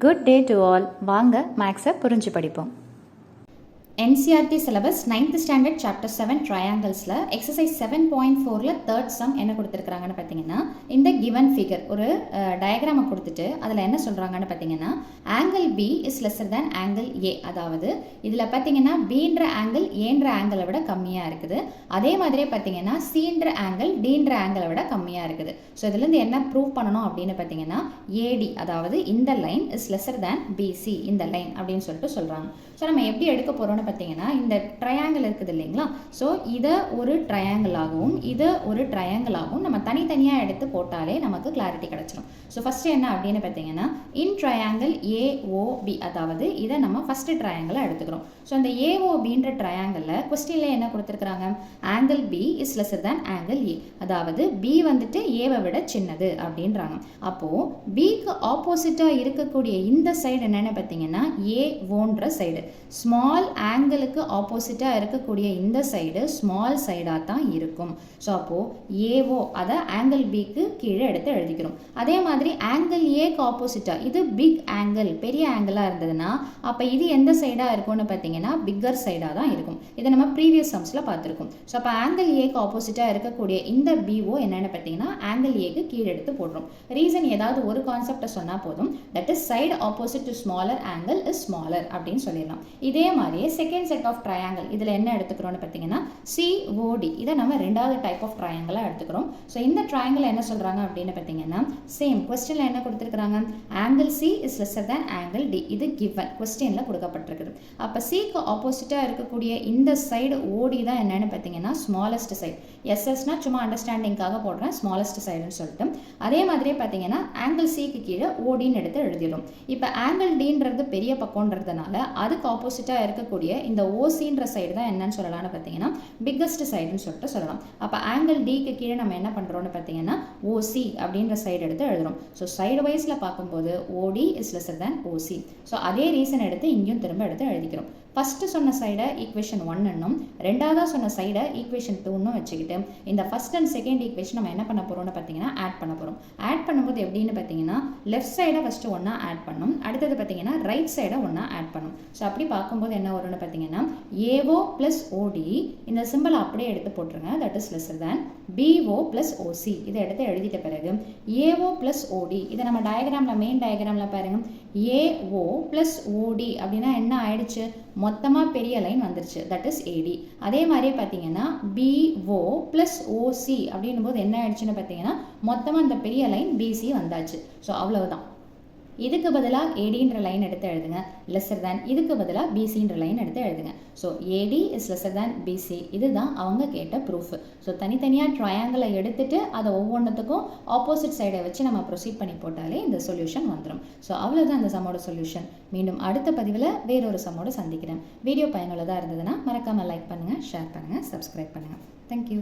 Good day to all. வாங்க மேக்ஸை புரிஞ்சு படிப்போம். NCERT syllabus 9th standard chapter 7 trianglesல exercise 7.4ல third sum என்ன கொடுத்திருக்காங்கன்னு பார்த்தீங்கன்னா, இந்த given figure ஒரு டயக்ராமை கொடுத்துட்டு அதில் என்ன சொல்கிறாங்கன்னு பார்த்தீங்கன்னா, angle B is lesser than angle A. அதாவது இதில் பார்த்தீங்கன்னா Bன்ற ஆங்கிள் ஏன்ற ஆங்கிளை விட கம்மியாக இருக்குது. அதே மாதிரியே பார்த்தீங்கன்னா Cன்ற ஆங்கிள் Dன்ற ஆங்கிளை விட கம்மியாக இருக்குது. ஸோ இதுலேருந்து என்ன ப்ரூவ் பண்ணணும் அப்படின்னு பார்த்தீங்கன்னா, AD அதாவது இந்த line is lesser than BC இந்த லைன் அப்படின்னு சொல்லிட்டு சொல்கிறாங்க. ஸோ நம்ம எப்படி எடுக்க போகிறோம்னு பார்த்தீங்கன்னா, இந்த ட்ரையாங்கிள் இருக்குது இல்லைங்களா, ஸோ இதை ஒரு ட்ரையாங்கிளாகவும் இதை ஒரு ட்ரையாங்கிளாகவும் நம்ம தனித்தனியாக எடுத்து போட்டாலே நமக்கு கிளாரிட்டி கிடச்சிடும். ஸோ ஃபஸ்ட்டு என்ன அப்படின்னு பார்த்தீங்கன்னா, இன் ட்ரையாங்கிள் AOB அதாவது இதை நம்ம ஃபஸ்ட்டு ட்ரையாங்கிளாக எடுத்துக்கிறோம். ஸோ அந்த AOBன்ற ட்ரையாங்கிளில் கொஸ்டினில் என்ன கொடுத்துருக்குறாங்க, angle B is lesser than angle A அதாவது B வந்துட்டு ஏவை விட சின்னது அப்படின்றாங்க. அப்போது Bக்கு ஆப்போசிட்டாக இருக்கக்கூடிய இந்த சைடு என்னென்னு பார்த்தீங்கன்னா AOன்ற சைடு, ஸ்மால் ஆங்கிளுக்கு ஆப்போசிட்டாக இருக்கக்கூடிய இந்த சைடு ஸ்மால் சைடாக தான் இருக்கும். ஸோ அப்போது ஏஓ அதை ஆங்கிள் பிக்கு கீழே எடுத்து எழுதிக்கிறோம். அதே மாதிரி ஆங்கிள் ஏக்கு ஆப்போசிட்டாக இது பிக் ஆங்கிள் பெரிய ஆங்கிளாக இருந்ததுன்னா அப்போ இது எந்த சைடாக இருக்கும்னு பார்த்தீங்கன்னா பிக்கர் சைடாக தான் இருக்கும். இதை நம்ம ப்ரீவியஸ் சம்ஸில் பார்த்துருக்கோம். ஸோ அப்போ ஆங்கிள் ஏக்கு ஆப்போசிட்டாக இருக்கக்கூடிய இந்த பிஓ என்னென்னு பார்த்தீங்கன்னா ஆங்கிள் ஏக்கு கீழே எடுத்து போடுறோம். ரீசன் ஏதாவது ஒரு கான்செப்டை சொன்னால் போதும், that is side opposite to smaller angle is smaller அப்படின்னு சொல்லிடலாம். இதே மாதிரியே செகண்ட் செட் ஆஃப் ட்ரையாங்கிள் இதில் என்ன எடுத்துக்கிறோம்னு பார்த்தீங்கன்னா COD, இதை நம்ம ரெண்டாவது டைப் ஆஃப் ட்ரையாங்கிளாக எடுத்துக்கிறோம். ஸோ இந்த ட்ரையாங்கிள் என்ன சொல்கிறாங்க அப்படின்னு பார்த்தீங்கன்னா, சேம் கொஸ்டினில் என்ன கொடுத்துருக்குறாங்க, angle C is lesser than angle D, இது கிவன் கொஸ்டினில் கொடுக்கப்பட்டிருக்குது. அப்போ Cக்கு ஆப்போசிட்டாக இருக்கக்கூடிய இந்த சைடு OD தான் என்னன்னு பார்த்தீங்கன்னா ஸ்மாலஸ்ட் சைடு. எஸ்எஸ்னா சும்மா அண்டர்ஸ்டாண்டிங்காக போடுறேன், ஸ்மாலஸ்ட் சைடுன்னு சொல்லிட்டு. அதே மாதிரியே பார்த்தீங்கன்னா ஆங்கிள் Cக்கு கீழே ODன்னு எடுத்து எழுதிடும். இப்போ ஆங்கிள் Dன்றது பெரிய பக்கம்ன்றதுனால அதுக்கு ஆப்போசிட்டாக இருக்கக்கூடிய இந்த OCன்ற சைடு தான் என்னன்னு சொல்லலாம்னு பார்த்தீங்கன்னா பிக்கஸ்ட் சைடுன்னு சொல்லிட்டு சொல்லலாம். அப்போ ஆங்கிள் Dக்கு கீழே நம்ம என்ன பண்ணுறோம்னு பார்த்தீங்கன்னா OC அப்படின்ற சைடு எடுத்து எழுதுறோம். ஸோ சைடு வைஸில் பார்க்கும்போது OD is lesser than OC. So அதே ரீசன் எடுத்து இங்கேயும் திரும்ப எடுத்து எழுதிக்கிறோம். ஃபஸ்ட்டு சொன்ன சைடை ஈக்குவேஷன் 1ன்னும் ரெண்டாவதாக சொன்ன சைடை ஈக்குவேஷன் 2ன்னும் வச்சுக்கிட்டு இந்த ஃபஸ்ட் அண்ட் செகண்ட் ஈக்குவேஷன் நம்ம என்ன பண்ண போகிறோம்னு பார்த்தீங்கன்னா ஆட் பண்ண போகிறோம். ஆட் பண்ணும்போது எப்படின்னு பார்த்தீங்கன்னா லெஃப்ட் சைடை ஃபஸ்ட்டு ஒன்றா ஆட் பண்ணும், அடுத்தது பார்த்தீங்கன்னா ரைட் சைடை ஒன்றா ஆட் பண்ணும். ஸோ அப்படி பார்க்கும்போது என்ன வரும்னு பார்த்தீங்கன்னா AO ப்ளஸ் OD இந்த சிம்பிளை அப்படியே எடுத்து போட்டுருங்க, that is lesser than BO plus OC. இதை எடுத்து எழுதிட்ட பிறகு AO ப்ளஸ் OD இதை நம்ம டயக்ராமில் மெயின் டயக்ராமில் பாருங்கள், AO ப்ளஸ் OD அப்படின்னா என்ன ஆயிடுச்சு, மொத்தமாக பெரிய லைன் வந்துருச்சு, தட் இஸ் AD. அதே மாதிரியே பார்த்தீங்கன்னா BO ப்ளஸ் OC அப்படின்னும் போது என்ன ஆயிடுச்சுன்னு பார்த்தீங்கன்னா மொத்தமாக இந்த பெரிய லைன் BC வந்தாச்சு. ஸோ அவ்வளவுதான். இதுக்கு பதிலாக ADன்ற லைன் எடுத்து எழுதுங்க, லெஸர் தேன் இதுக்கு பதிலாக BCன்ற லைன் எடுத்து எழுதுங்க. So AD is lesser than BC, இதுதான் அவங்க கேட்ட ப்ரூஃப். ஸோ தனித்தனியாக ட்ரையாங்கிளை எடுத்துட்டு அதை ஒவ்வொன்றுத்துக்கும் ஆப்போசிட் சைடை வச்சு நம்ம ப்ரொசீட் பண்ணி போட்டாலே இந்த சொல்யூஷன் வந்துடும். ஸோ அவ்வளோதான் இந்த சம்மோட சொல்யூஷன். மீண்டும் அடுத்த பதிவில் வேறொரு சம்மோடு சந்திக்கிறேன். வீடியோ பயனுள்ளதாக இருந்ததுன்னா மறக்காமல் லைக் பண்ணுங்கள், ஷேர் பண்ணுங்கள், சப்ஸ்கிரைப் பண்ணுங்கள். தேங்க்யூ.